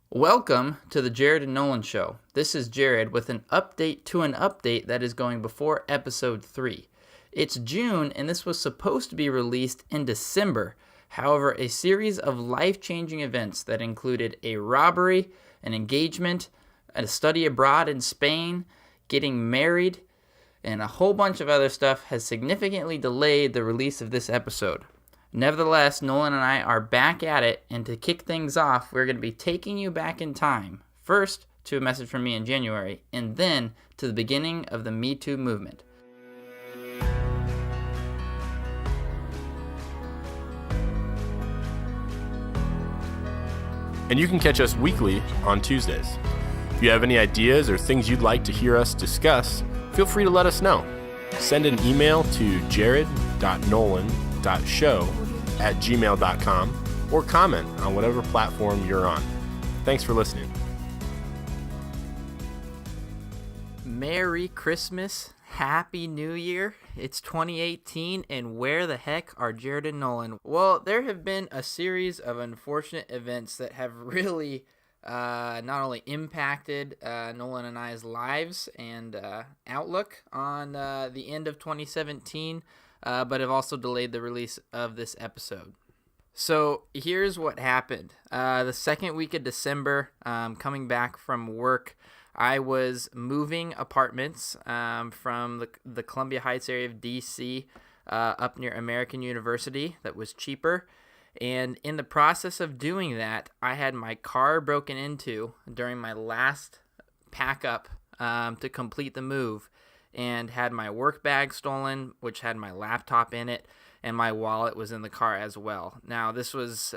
Welcome to the Jared and Nolan Show. This is Jared with an update to an update that is going before episode 3. It's June and this was supposed to be released in December. However, a series of life-changing events that included a robbery, an engagement, a study abroad in Spain, getting married, and a whole bunch of other stuff has significantly delayed the release of this episode. Nevertheless, Nolan and I are back at it, and to kick things off, we're going to be taking you back in time. First, to a message from me in January, and then to the beginning of the Me Too movement. And you can catch us weekly on Tuesdays. If you have any ideas or things you'd like to hear us discuss, feel free to let us know. Send an email to jared.nolan.show@gmail.com or comment on whatever platform you're on. Thanks for listening. Merry Christmas, Happy New Year. It's 2018, and where the heck are Jared and Nolan? Well, there have been a series of unfortunate events that have really not only impacted Nolan and I's lives and outlook on the end of 2017, but have also delayed the release of this episode. So here's what happened. The second week of December, coming back from work, I was moving apartments from the Columbia Heights area of D.C. Up near American University that was cheaper. And in the process of doing that, I had my car broken into during my last pack up to complete the move, and had my work bag stolen, which had my laptop in it, and my wallet was in the car as well. Now, this was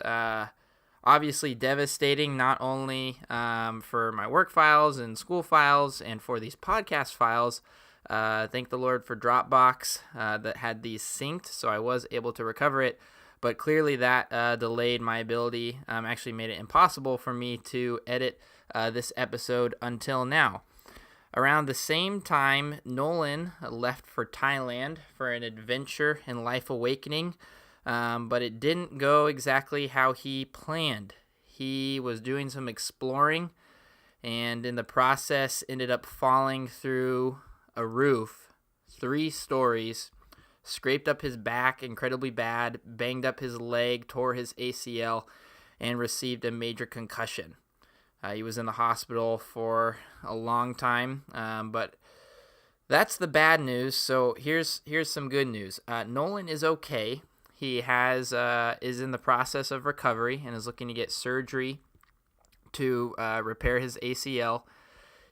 obviously devastating, not only for my work files and school files and for these podcast files. Thank the Lord for Dropbox that had these synced, so I was able to recover it. But clearly that delayed my ability, actually made it impossible for me to edit this episode until now. Around the same time, Nolan left for Thailand for an adventure and life awakening, but it didn't go exactly how he planned. He was doing some exploring, and in the process ended up falling through a roof, 3 stories, scraped up his back incredibly bad, banged up his leg, tore his ACL, and received a major concussion. He was in the hospital for a long time, but that's the bad news. So here's some good news. Nolan is okay. He is in the process of recovery and is looking to get surgery to repair his ACL.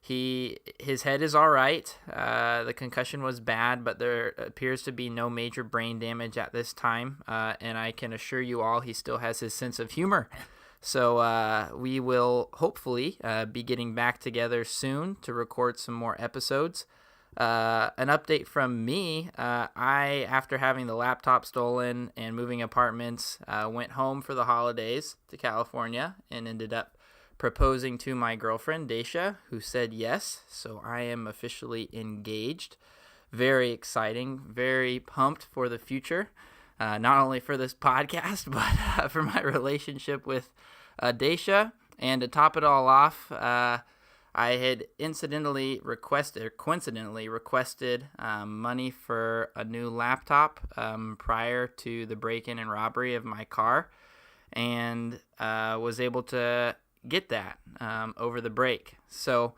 His head is all right. The concussion was bad, but there appears to be no major brain damage at this time. And I can assure you all, he still has his sense of humor. So we will hopefully be getting back together soon to record some more episodes. An update from me, I, after having the laptop stolen and moving apartments, went home for the holidays to California and ended up proposing to my girlfriend, Daisha, who said yes. So I am officially engaged. Very exciting, very pumped for the future. Not only for this podcast, but for my relationship with Daisha. And to top it all off, I had coincidentally requested money for a new laptop prior to the break-in and robbery of my car, and was able to get that over the break. So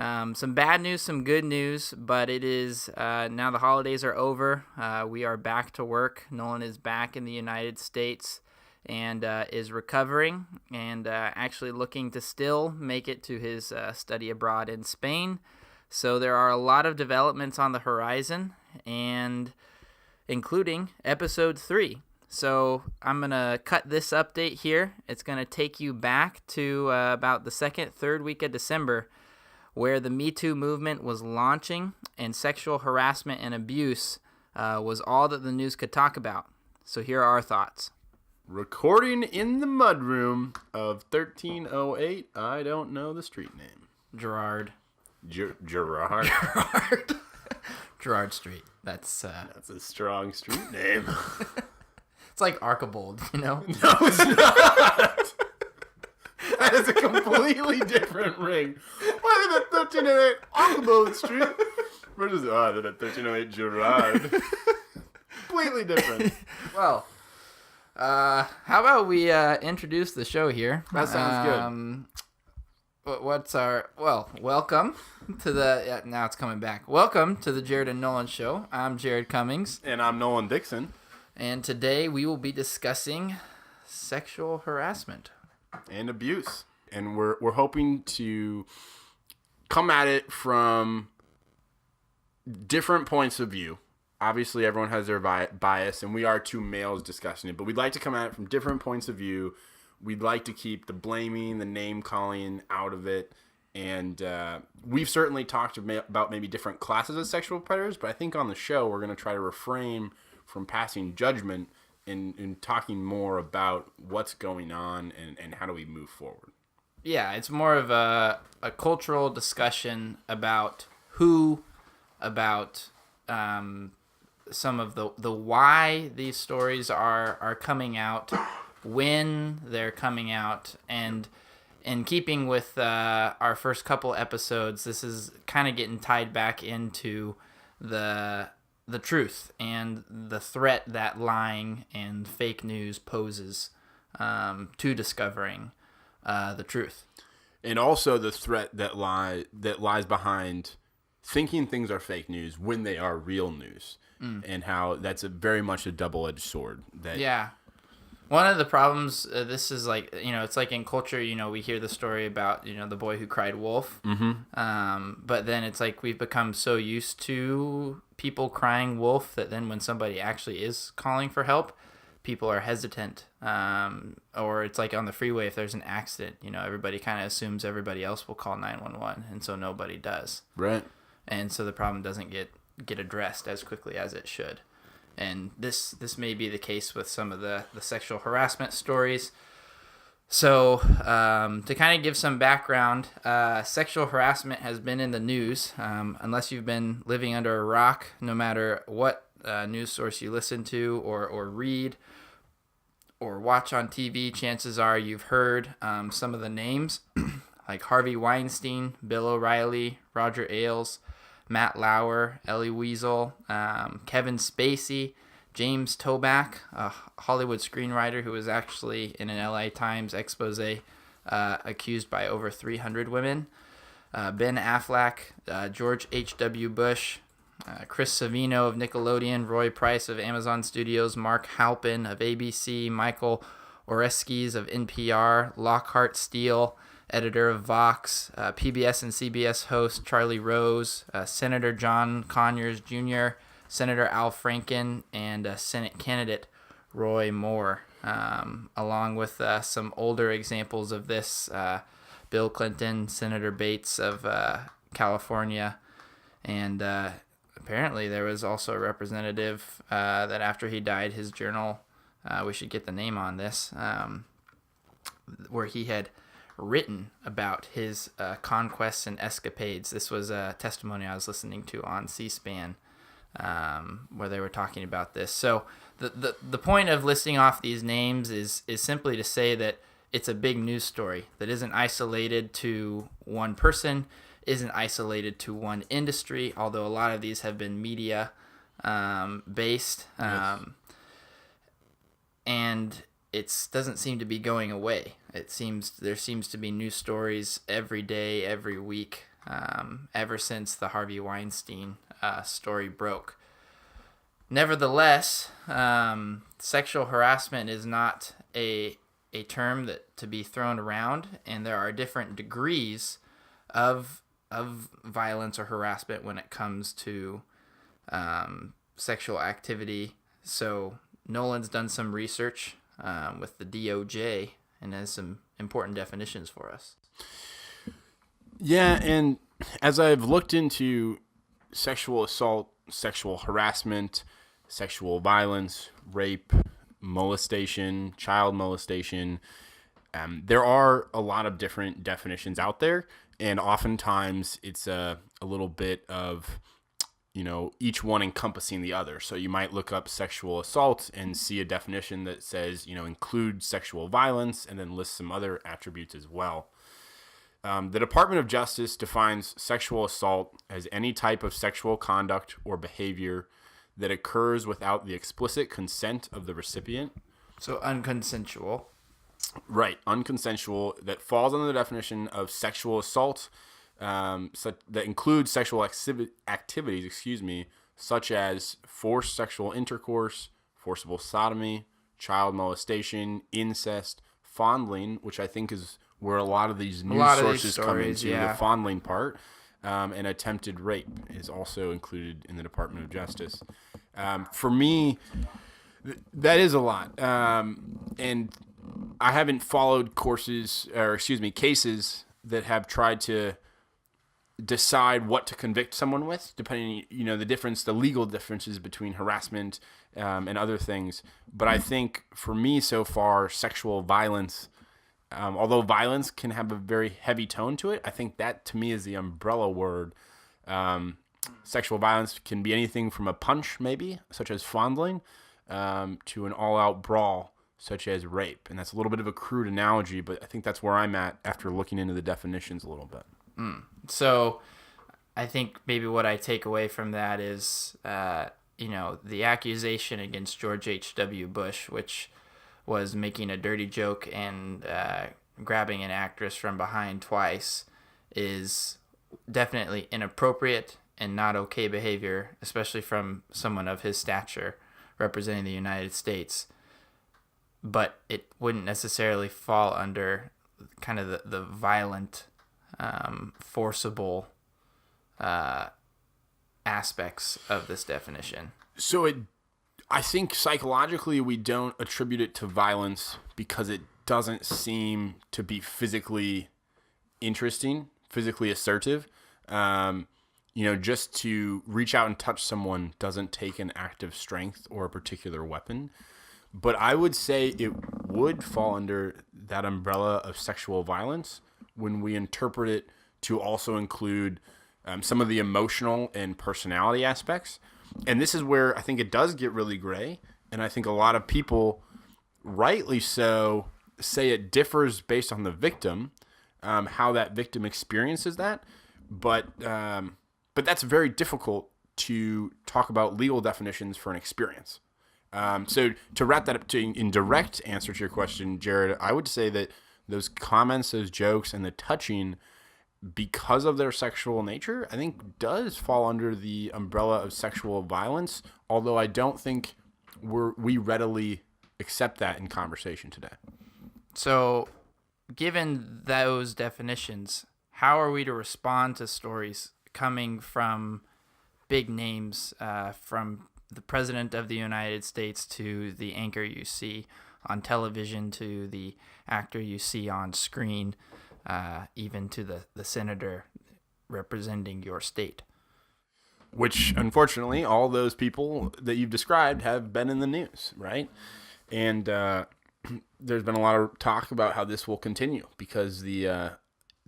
some bad news, some good news, but it is now the holidays are over. We are back to work. Nolan is back in the United States and is recovering and actually looking to still make it to his study abroad in Spain. So there are a lot of developments on the horizon, and including episode 3. So I'm going to cut this update here. It's going to take you back to about the third week of December, where the Me Too movement was launching and sexual harassment and abuse was all that the news could talk about. So here are our thoughts. Recording in the mudroom of 1308, I don't know the street name. Gerard. Gerard? Gerard Street. That's a strong street name. It's like Archibald, you know? No, it's not. I That is a completely different ring. Why are they at 1308 Archibald Street versus they're at 1308 Gerard? Completely different. Well, how about we introduce the show here? That sounds good. Welcome to the now it's coming back. Welcome to the Jared and Nolan show. I'm Jared Cummings, And I'm Nolan Dixon. and today we will be discussing sexual harassment And abuse. And we're hoping to come at it from different points of view. Obviously, everyone has their bias, and we are two males discussing it, but we'd like to come at it from different points of view. We'd like to keep the blaming, the name-calling out of it, and we've certainly talked about maybe different classes of sexual predators, but I think on the show we're going to try to refrain from passing judgment in talking more about what's going on and how do we move forward. Yeah, it's more of a cultural discussion about some of the why these stories are coming out, when they're coming out, and in keeping with our first couple episodes, this is kind of getting tied back into the truth and the threat that lying and fake news poses to discovering the truth. And also the threat that lies behind thinking things are fake news when they are real news, and how that's very much a double-edged sword. Yeah. One of the problems, this is like, it's like in culture, we hear the story about, the boy who cried wolf. Mm-hmm. But then it's like we've become so used to people crying wolf that then when somebody actually is calling for help, people are hesitant. Or it's like on the freeway, if there's an accident, everybody kind of assumes everybody else will call 911, and so nobody does. Right. And so the problem doesn't get addressed as quickly as it should. And this may be the case with some of the sexual harassment stories. So to kind of give some background, sexual harassment has been in the news. Unless you've been living under a rock, no matter what news source you listen to or read or watch on TV, chances are you've heard some of the names like Harvey Weinstein, Bill O'Reilly, Roger Ailes, Matt Lauer, Elie Wiesel, Kevin Spacey, James Toback, a Hollywood screenwriter who was actually in an LA Times expose accused by over 300 women, Ben Affleck, George H.W. Bush, Chris Savino of Nickelodeon, Roy Price of Amazon Studios, Mark Halpin of ABC, Michael Oreskes of NPR, Lockhart Steele, editor of Vox, PBS and CBS host Charlie Rose, Senator John Conyers Jr., Senator Al Franken, and Senate candidate Roy Moore, along with some older examples of this, Bill Clinton, Senator Bates of California, and apparently there was also a representative that after he died, his journal, we should get the name on this, where he had written about his conquests and escapades. This was a testimony I was listening to on C-SPAN, where they were talking about this. So the point of listing off these names is simply to say that it's a big news story that isn't isolated to one person, isn't isolated to one industry, although a lot of these have been media based. Yes. And it doesn't seem to be going away. There seems to be new stories every day, every week, ever since the Harvey Weinstein story broke. Nevertheless, sexual harassment is not a term that to be thrown around, and there are different degrees of violence or harassment when it comes to sexual activity. So Nolan's done some research with the DOJ and has some important definitions for us. Yeah, and as I've looked into sexual assault, sexual harassment, sexual violence, rape, molestation, child molestation, there are a lot of different definitions out there, and oftentimes it's a little bit of each one encompassing the other. So you might look up sexual assault and see a definition that says, include sexual violence, and then lists some other attributes as well. The Department of Justice defines sexual assault as any type of sexual conduct or behavior that occurs without the explicit consent of the recipient. So unconsensual. Right, unconsensual, that falls under the definition of sexual assault, that includes sexual activities, such as forced sexual intercourse, forcible sodomy, child molestation, incest, fondling, which I think is where a lot of these news sources come into, the fondling part, and attempted rape is also included in the Department of Justice. For me, that is a lot, and I haven't followed cases that have tried to decide what to convict someone with, depending, the legal differences between harassment and other things. But I think for me so far, sexual violence, although violence can have a very heavy tone to it, I think that to me is the umbrella word. Sexual violence can be anything from a punch, maybe, such as fondling, to an all-out brawl, such as rape. And that's a little bit of a crude analogy, but I think that's where I'm at after looking into the definitions a little bit. So I think maybe what I take away from that is, the accusation against George H.W. Bush, which was making a dirty joke and grabbing an actress from behind twice, is definitely inappropriate and not okay behavior, especially from someone of his stature representing the United States. But it wouldn't necessarily fall under kind of the violent, forcible aspects of this definition. So I think psychologically we don't attribute it to violence because it doesn't seem to be physically interesting, physically assertive. Just to reach out and touch someone doesn't take an act of strength or a particular weapon. But I would say it would fall under that umbrella of sexual violence when we interpret it to also include some of the emotional and personality aspects. And this is where I think it does get really gray. And I think a lot of people, rightly so, say it differs based on the victim, how that victim experiences that. But that's very difficult to talk about legal definitions for an experience. So to wrap that up in direct answer to your question, Jared, I would say that those comments, those jokes, and the touching, because of their sexual nature, I think does fall under the umbrella of sexual violence, although I don't think we readily accept that in conversation today. So given those definitions, how are we to respond to stories coming from big names, from the President of the United States to the anchor you see on television to the actor you see on screen, even to the senator representing your state? Which, unfortunately, all those people that you've described have been in the news, right? And there's been a lot of talk about how this will continue because the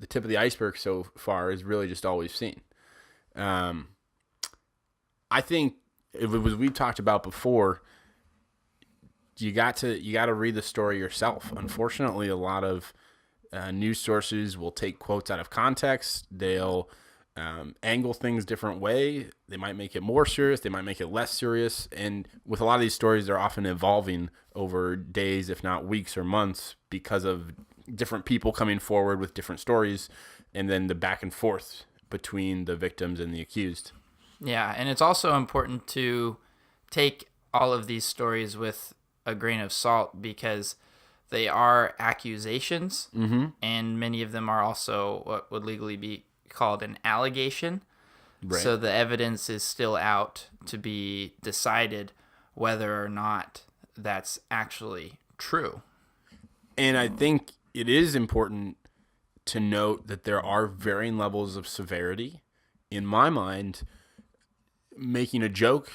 tip of the iceberg so far is really just all we've seen. I think if it was we've talked about before, you got to read the story yourself. Unfortunately, a lot of news sources will take quotes out of context. They'll angle things different way. They might make it more serious. They might make it less serious. And with a lot of these stories, they're often evolving over days, if not weeks or months, because of different people coming forward with different stories, and then the back and forth between the victims and the accused. Yeah, and it's also important to take all of these stories with a grain of salt because they are accusations, and many of them are also what would legally be called an allegation. Right. So the evidence is still out to be decided whether or not that's actually true. And I think it is important to note that there are varying levels of severity. In my mind, making a joke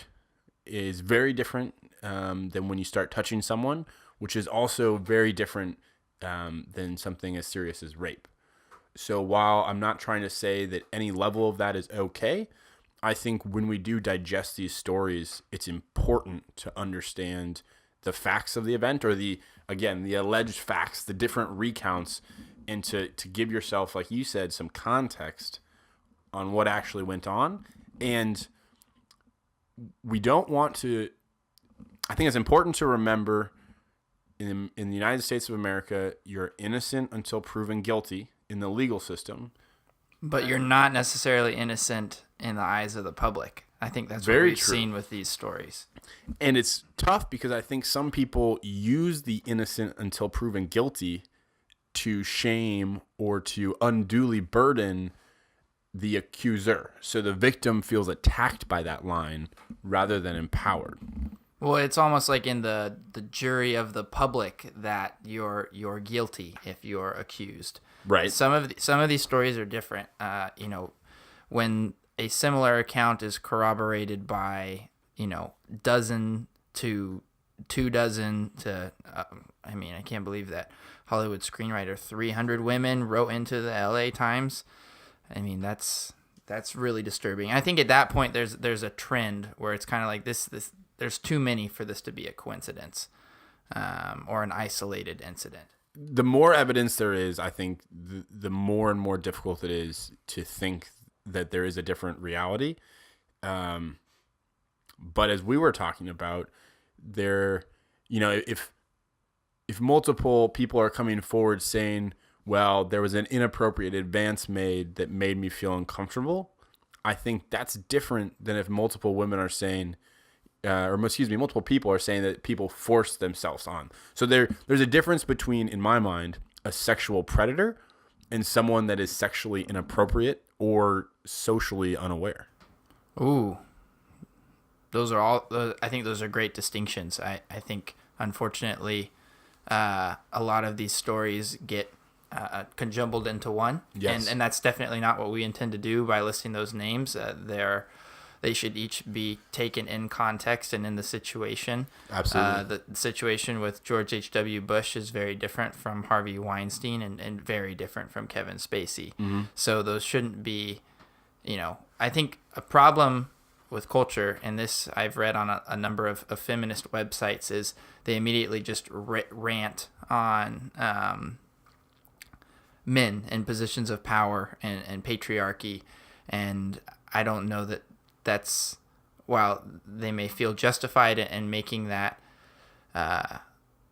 is very different than when you start touching someone, which is also very different than something as serious as rape. So while I'm not trying to say that any level of that is okay, I think when we do digest these stories, it's important to understand the facts of the event, or the alleged facts, the different recounts, and to give yourself, like you said, some context on what actually went on. And we don't want to, I think it's important to remember in the United States of America, you're innocent until proven guilty in the legal system. But you're not necessarily innocent in the eyes of the public. I think that's what we've seen with these stories. And it's tough because I think some people use the innocent until proven guilty to shame or to unduly burden the accuser. So the victim feels attacked by that line rather than empowered. Well, it's almost like in the jury of the public that you're guilty if you're accused. Right. Some of these stories are different. When a similar account is corroborated by dozen to 2 dozen to I can't believe that Hollywood screenwriter 300 women wrote into the LA Times. I mean, that's really disturbing. I think at that point there's a trend where it's kind of like this there's too many for this to be a coincidence or an isolated incident. The more evidence there is, I think the more and more difficult it is to think that there is a different reality. But as we were talking about, if multiple people are coming forward saying, well, there was an inappropriate advance made that made me feel uncomfortable, I think that's different than if multiple women are saying, multiple people are saying that people force themselves on. So there's a difference between, in my mind, a sexual predator and someone that is sexually inappropriate or socially unaware. Ooh. I think those are great distinctions. I think, unfortunately, a lot of these stories get conjumbled into one. Yes. And that's definitely not what we intend to do by listing those names. They should each be taken in context and in the situation. Absolutely. The situation with George H.W. Bush is very different from Harvey Weinstein and very different from Kevin Spacey. Mm-hmm. So those shouldn't be, I think a problem with culture, and this I've read on a number of feminist websites, is they immediately just rant on men in positions of power and patriarchy. And I don't know that that's, while they may feel justified in making that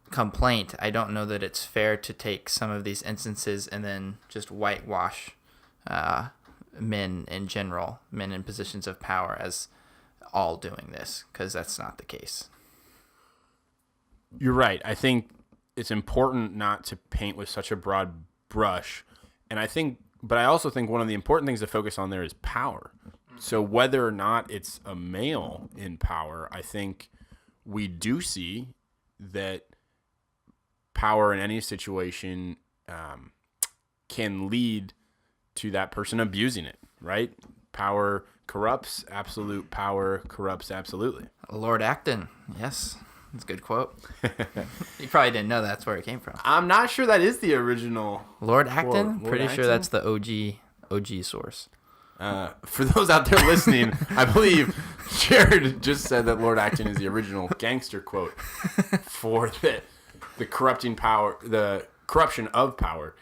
complaint, I don't know that it's fair to take some of these instances and then just whitewash men in general, men in positions of power, as all doing this, because that's not the case. You're right. I think it's important not to paint with such a broad brush. But I also think one of the important things to focus on there is power. So whether or not it's a male in power, I think we do see that power in any situation can lead to that person abusing it, right? Power corrupts. Absolute power corrupts absolutely. Lord Acton, yes. That's a good quote. You probably didn't know that's where it came from. I'm not sure that is the original. Lord Acton? Pretty sure that's the OG source. For those out there listening, I believe Jared just said that Lord Acton is the original gangster quote for the corrupting power, the corruption of power.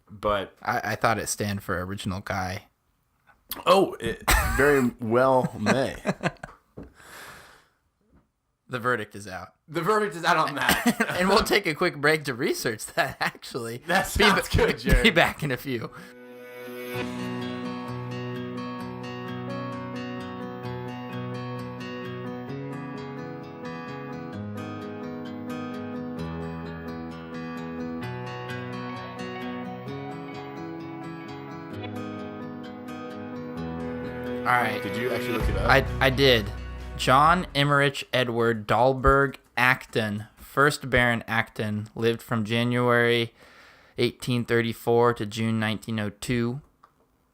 But I thought it stand for original guy. Oh, it very well may. The verdict is out. The verdict is out on that. And we'll take a quick break to research that, actually. That sounds good, Jared. Be back in a few. All right. Did you actually look it up? I did. John Emmerich Edward Dahlberg Acton, 1st Baron Acton, lived from January 1834 to June 1902.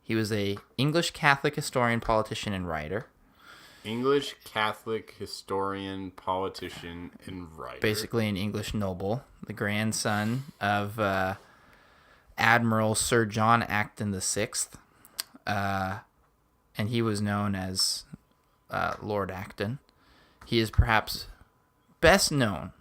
He was a English Catholic historian, politician, and writer. English Catholic historian, politician, and writer. Basically an English noble, the grandson of Admiral Sir John Acton VI. and he was known as Lord Acton. He is perhaps best known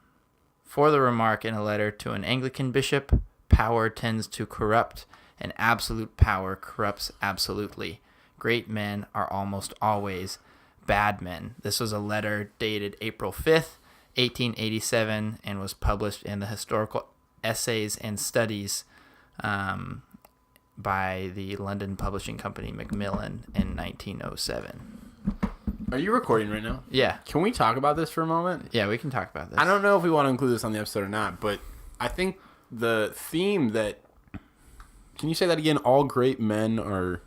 for the remark in a letter to an Anglican bishop, "Power tends to corrupt, and absolute power corrupts absolutely. Great men are almost always bad men." This was a letter dated April 5th, 1887, and was published in the Historical Essays and Studies by the London publishing company Macmillan in 1907. Are you recording right now? Yeah. Can we talk about this for a moment? Yeah, we can talk about this. I don't know if we want to include this on the episode or not, but I think the theme that... Can you say that again? All great men are...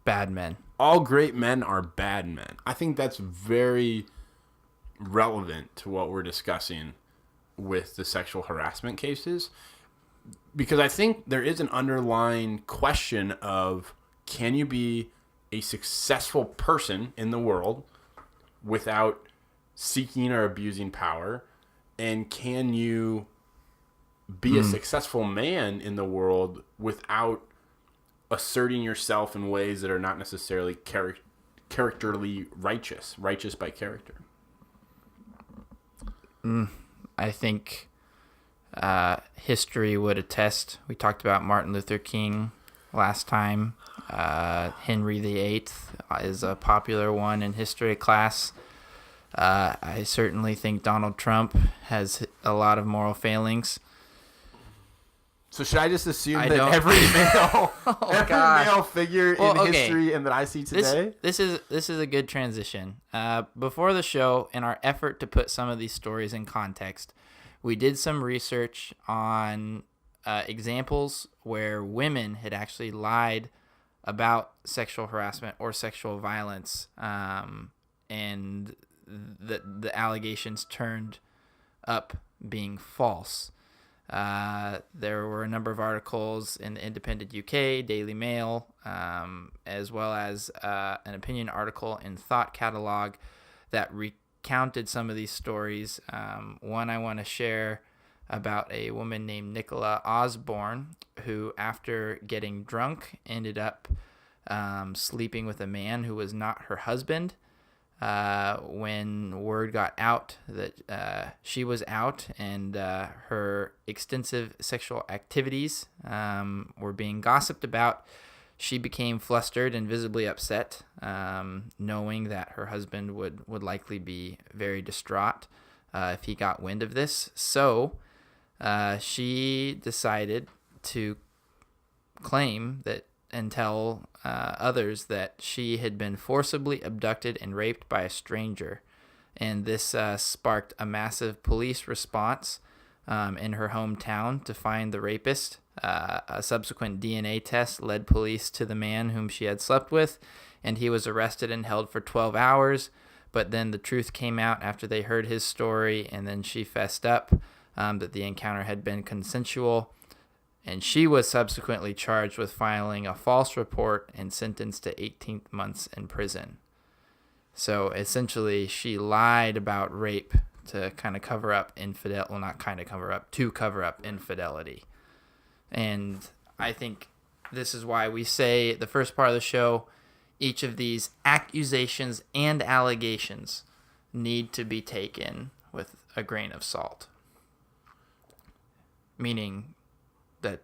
Bad men. All great men are bad men. I think that's very relevant to what we're discussing with the sexual harassment cases, because I think there is an underlying question of, can you be a successful person in the world without seeking or abusing power? And can you be a successful man in the world without asserting yourself in ways that are not necessarily characterly righteous by character? I think history would attest. We talked about Martin Luther King last time. Henry VIII is a popular one in history class. I certainly think Donald Trump has a lot of moral failings. So should I just assume I that don't- every male, gosh. male figure Well, in okay. history and that I see today? This is a good transition. Before the show, in our effort to put some of these stories in context, we did some research on examples where women had actually lied about sexual harassment or sexual violence, and the allegations turned up being false. There were a number of articles in the Independent UK, Daily Mail, as well as an opinion article in Thought Catalog that recounted some of these stories. One I want to share about a woman named Nicola Osborne, who, after getting drunk, ended up sleeping with a man who was not her husband. When word got out that she was out and her extensive sexual activities were being gossiped about, she became flustered and visibly upset, knowing that her husband would likely be very distraught if he got wind of this. So she decided to claim that and tell others that she had been forcibly abducted and raped by a stranger. And this sparked a massive police response in her hometown to find the rapist. A subsequent DNA test led police to the man whom she had slept with, and he was arrested and held for 12 hours. But then the truth came out after they heard his story, and then she fessed up that the encounter had been consensual. And she was subsequently charged with filing a false report and sentenced to 18 months in prison. So essentially, she lied about rape to kind of cover up to cover up infidelity. And I think this is why we say the first part of the show, each of these accusations and allegations need to be taken with a grain of salt. Meaning that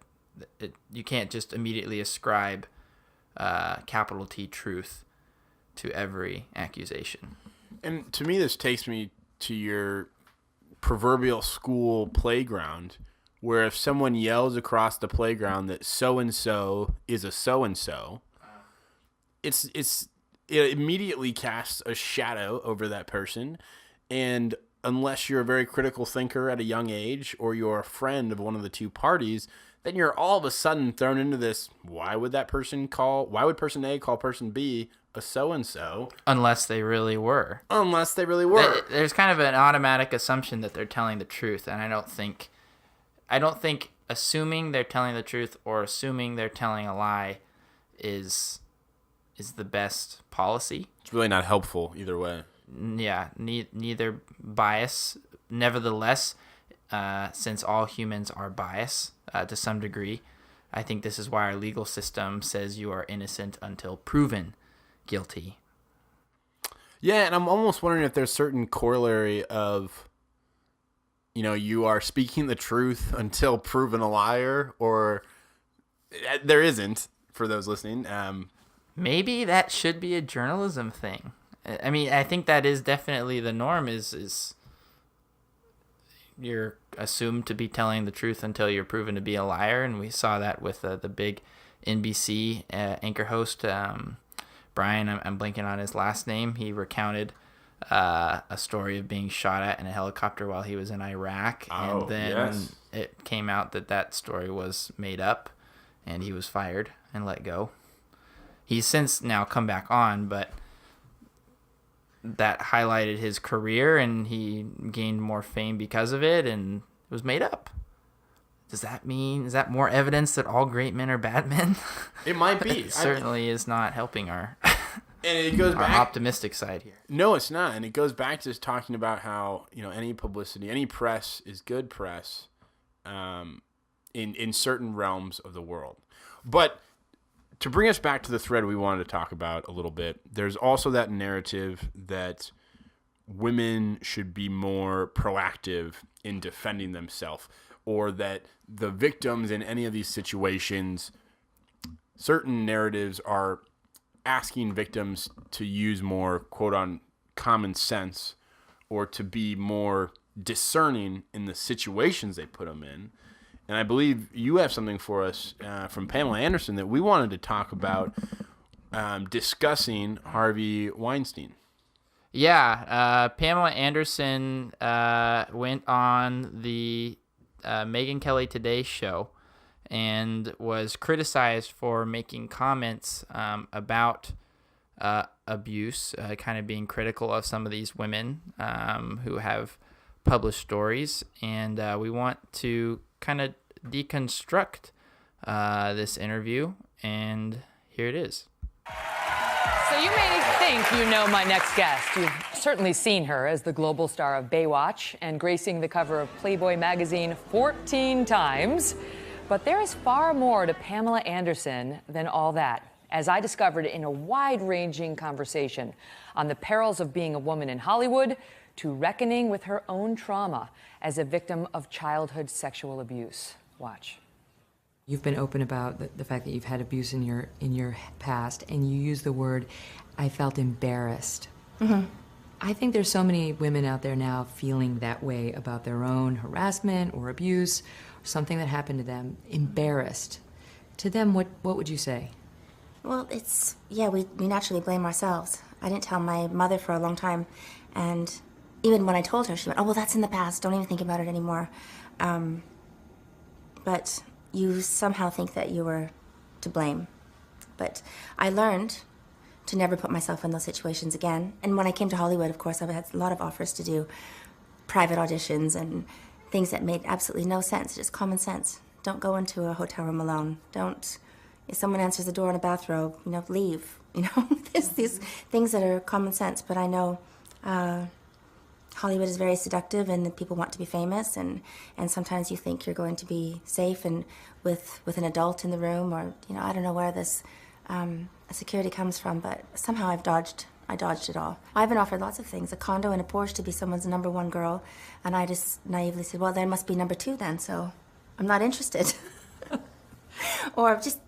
you can't just immediately ascribe capital T truth to every accusation. And to me, this takes me to your proverbial school playground, where if someone yells across the playground that so-and-so is a so-and-so, it immediately casts a shadow over that person. And unless you're a very critical thinker at a young age, or you're a friend of one of the two parties, then you're all of a sudden thrown into this, why would person A call person B a so-and-so? Unless they really were. There's kind of an automatic assumption that they're telling the truth, and I don't think assuming they're telling the truth or assuming they're telling a lie is the best policy. It's really not helpful either way. Yeah, neither bias. Nevertheless, since all humans are biased to some degree, I think this is why our legal system says you are innocent until proven guilty. Yeah, and I'm almost wondering if there's certain corollary of, you are speaking the truth until proven a liar, or there isn't for those listening. Maybe that should be a journalism thing. I mean, I think that is definitely the norm is you're assumed to be telling the truth until you're proven to be a liar. And we saw that with the big NBC anchor host, Brian, I'm blanking on his last name. He recounted a story of being shot at in a helicopter while he was in Iraq. Oh, and then yes. it came out that story was made up, and he was fired and let go. He's since now come back on, but that highlighted his career, and he gained more fame because of it, and it was made up. Is that more evidence that all great men are bad men? It might be. It certainly is not helping our And it goes back, optimistic side here. No, it's not. And it goes back to talking about how, any publicity, any press is good press in certain realms of the world. But to bring us back to the thread we wanted to talk about a little bit, there's also that narrative that women should be more proactive in defending themselves, or that the victims in any of these situations, certain narratives are asking victims to use more, quote, on common sense, or to be more discerning in the situations they put them in. And I believe you have something for us from Pamela Anderson that we wanted to talk about, discussing Harvey Weinstein. Yeah, Pamela Anderson went on the Megyn Kelly Today show and was criticized for making comments about abuse, kind of being critical of some of these women who have published stories. And we want to kind of deconstruct this interview, and here it is. So you may think you know my next guest. You've certainly seen her as the global star of Baywatch and gracing the cover of Playboy magazine 14 times. But there is far more to Pamela Anderson than all that, as I discovered in a wide-ranging conversation on the perils of being a woman in Hollywood to reckoning with her own trauma as a victim of childhood sexual abuse. Watch. You've been open about the fact that you've had abuse in your past, and you use the word, I felt embarrassed. Mm-hmm. I think there's so many women out there now feeling that way about their own harassment or abuse, or something that happened to them, embarrassed. To them, what would you say? Well, we naturally blame ourselves. I didn't tell my mother for a long time, and even when I told her, she went, oh, well, that's in the past, don't even think about it anymore. But you somehow think that you were to blame. But I learned to never put myself in those situations again. And when I came to Hollywood, of course, I had a lot of offers to do private auditions and things that made absolutely no sense, just common sense. Don't go into a hotel room alone. If someone answers the door in a bathrobe, leave. There's these things that are common sense, but I know Hollywood is very seductive, and people want to be famous, and sometimes you think you're going to be safe and with an adult in the room, or I don't know where this security comes from, but somehow I dodged it all. I've been offered lots of things, a condo and a Porsche to be someone's number one girl, and I just naively said, well, there must be number two then, so I'm not interested. Or just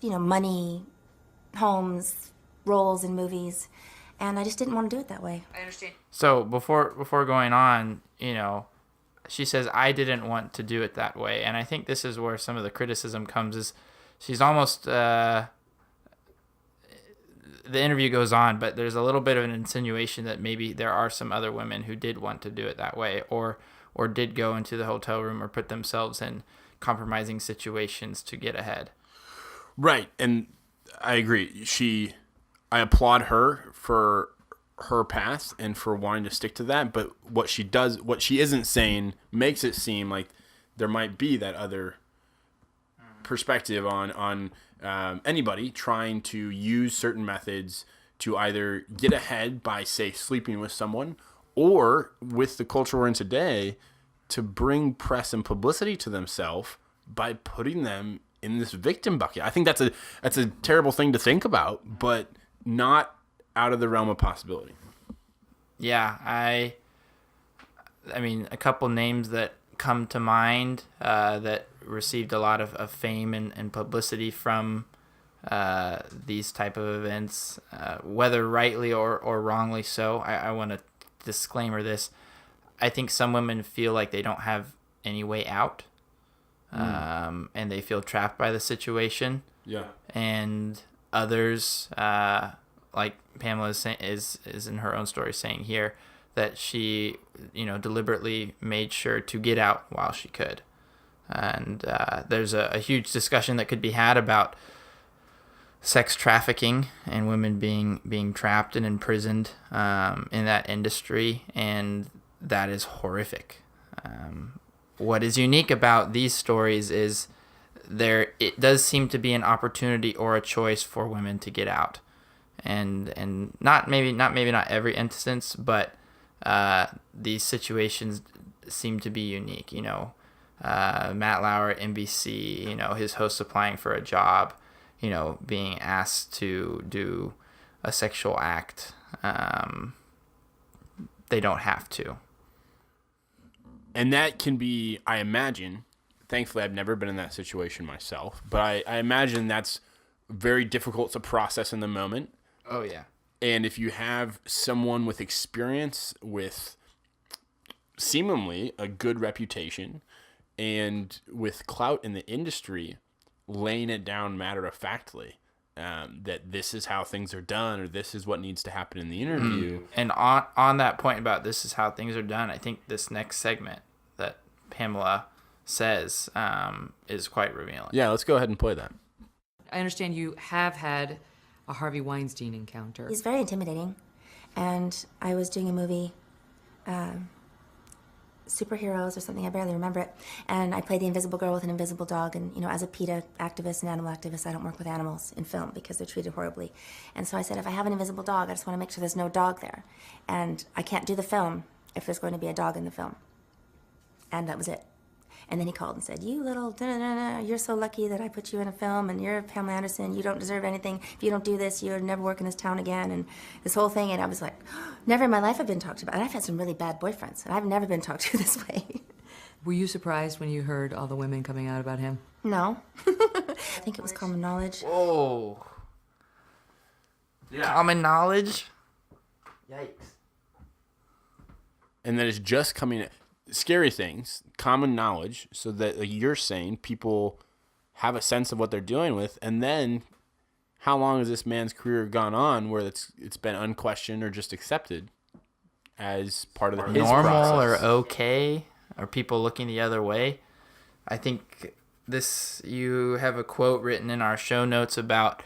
money, homes, roles in movies. And I just didn't want to do it that way. I understand. So before going on, she says, I didn't want to do it that way. And I think this is where some of the criticism comes, is she's almost, the interview goes on, but there's a little bit of an insinuation that maybe there are some other women who did want to do it that way, or did go into the hotel room or put themselves in compromising situations to get ahead. Right. And I agree. I applaud her for her path and for wanting to stick to that. But what she isn't saying makes it seem like there might be that other perspective on anybody trying to use certain methods to either get ahead by, say, sleeping with someone, or with the culture we're in today, to bring press and publicity to themselves by putting them in this victim bucket. I think that's a terrible thing to think about, but not out of the realm of possibility. Yeah, I mean, a couple names that come to mind that received a lot of fame and publicity from these type of events, whether rightly or wrongly so. I want to disclaimer this. I think some women feel like they don't have any way out, and they feel trapped by the situation. Yeah. And others, like Pamela is in her own story saying here, that she, deliberately made sure to get out while she could. And there's a huge discussion that could be had about sex trafficking and women being trapped and imprisoned in that industry, and that is horrific. What is unique about these stories is it does seem to be an opportunity or a choice for women to get out, and not every instance, but these situations seem to be unique. Matt Lauer at NBC, his host applying for a job, being asked to do a sexual act. They don't have to. And that can be, I imagine, thankfully I've never been in that situation myself, but I imagine that's very difficult to process in the moment. Oh, yeah. And if you have someone with experience, with seemingly a good reputation, and with clout in the industry, laying it down matter-of-factly, that this is how things are done, or this is what needs to happen in the interview. And on that point about this is how things are done, I think this next segment that Pamela says is quite revealing. Yeah, let's go ahead and play that. I understand you have had a Harvey Weinstein encounter. He's very intimidating. And I was doing a movie, Superheroes or something, I barely remember it. And I played the invisible girl with an invisible dog. And, as a PETA activist and animal activist, I don't work with animals in film because they're treated horribly. And so I said, if I have an invisible dog, I just want to make sure there's no dog there. And I can't do the film if there's going to be a dog in the film. And that was it. And then he called and said, you little, you're so lucky that I put you in a film, and you're Pamela Anderson, you don't deserve anything. If you don't do this, you'll never work in this town again, and this whole thing. And I was like, never in my life I've been talked about. And I've had some really bad boyfriends, and I've never been talked to this way. Were you surprised when you heard all the women coming out about him? No. I think it was common knowledge. Whoa. Yeah. Common knowledge? Yikes. And that is just coming... Scary things, common knowledge, so that, like you're saying, people have a sense of what they're dealing with. And then how long has this man's career gone on where it's been unquestioned or just accepted as part of his normal process? Or okay? Are people looking the other way? I think you have a quote written in our show notes about,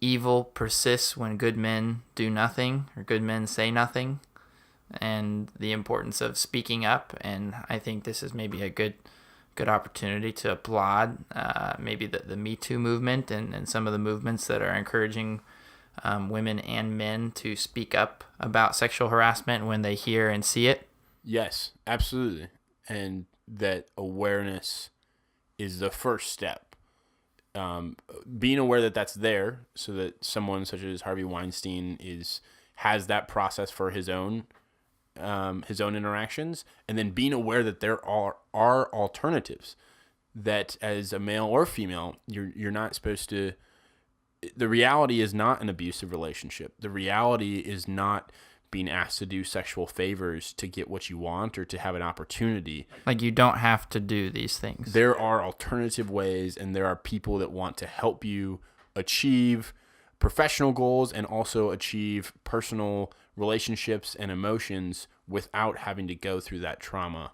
evil persists when good men do nothing, or good men say nothing, and the importance of speaking up. And I think this is maybe a good opportunity to applaud maybe the Me Too movement and some of the movements that are encouraging women and men to speak up about sexual harassment when they hear and see it. Yes, absolutely. And that awareness is the first step. Being aware that that's there, so that someone such as Harvey Weinstein has that process for his own interactions, and then being aware that there are alternatives, that as a male or female, you're not supposed to. The reality is not an abusive relationship. The reality is not being asked to do sexual favors to get what you want or to have an opportunity. Like, you don't have to do these things. There are alternative ways, and there are people that want to help you achieve professional goals and also achieve personal relationships and emotions without having to go through that trauma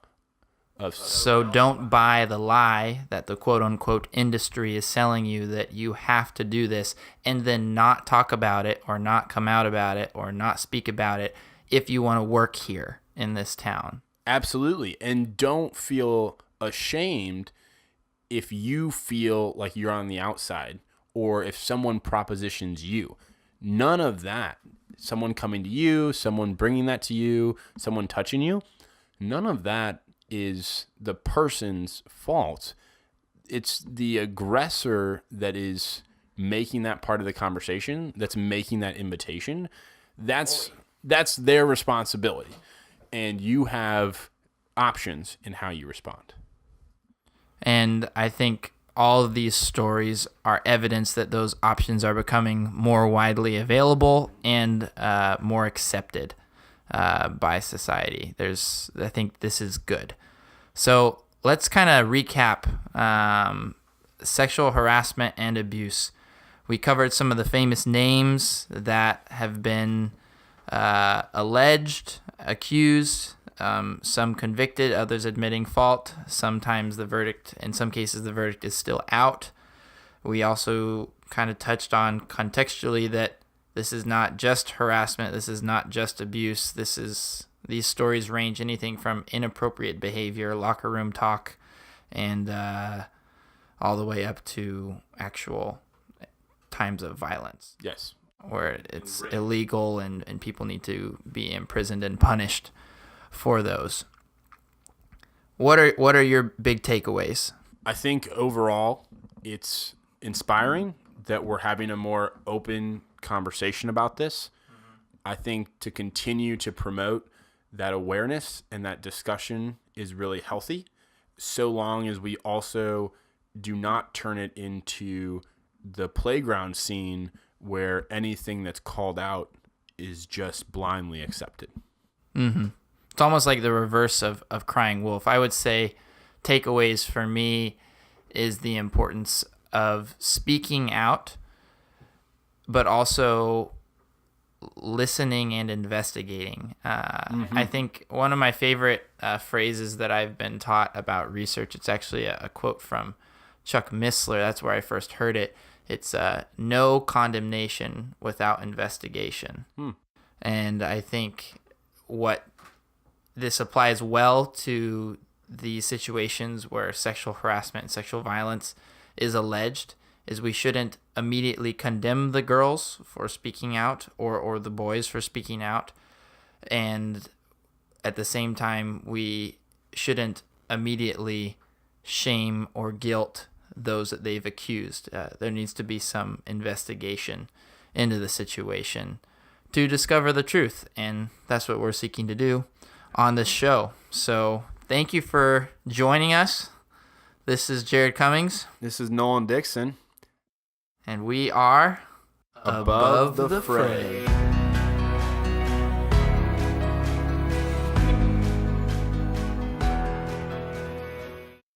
of. So don't buy the lie that the quote-unquote industry is selling you, that you have to do this and then not talk about it or not come out about it or not speak about it if you want to work here in this town. Absolutely. And don't feel ashamed if you feel like you're on the outside, or if someone propositions you. None of that. Someone coming to you, someone bringing that to you, someone touching you, none of that is the person's fault. It's the aggressor that is making that part of the conversation, that's making that invitation, that's their responsibility. And you have options in how you respond. And I think all of these stories are evidence that those options are becoming more widely available and more accepted by society. I think this is good. So let's kind of recap sexual harassment and abuse. We covered some of the famous names that have been alleged, accused, some convicted, others admitting fault. Sometimes in some cases, the verdict is still out. We also kind of touched on contextually that this is not just harassment. This is not just abuse. These stories range anything from inappropriate behavior, locker room talk, and all the way up to actual times of violence. Yes. Where it's illegal and people need to be imprisoned and punished for those. What are your big takeaways? I think overall it's inspiring that we're having a more open conversation about this. I think to continue to promote that awareness and that discussion is really healthy, so long as we also do not turn it into the playground scene where anything that's called out is just blindly accepted. Mm-hmm. It's almost like the reverse of crying wolf. I would say takeaways for me is the importance of speaking out, but also listening and investigating. I think one of my favorite phrases that I've been taught about research, it's actually a quote from Chuck Missler. That's where I first heard it. It's no condemnation without investigation. And I think what this applies well to the situations where sexual harassment and sexual violence is alleged is we shouldn't immediately condemn the girls for speaking out or the boys for speaking out. And at the same time, we shouldn't immediately shame or guilt those that they've accused. There needs to be some investigation into the situation to discover the truth. And that's what we're seeking to do on this show. So thank you for joining us. This is Jared Cummings. This is Nolan Dixon. And we are Above the Fray.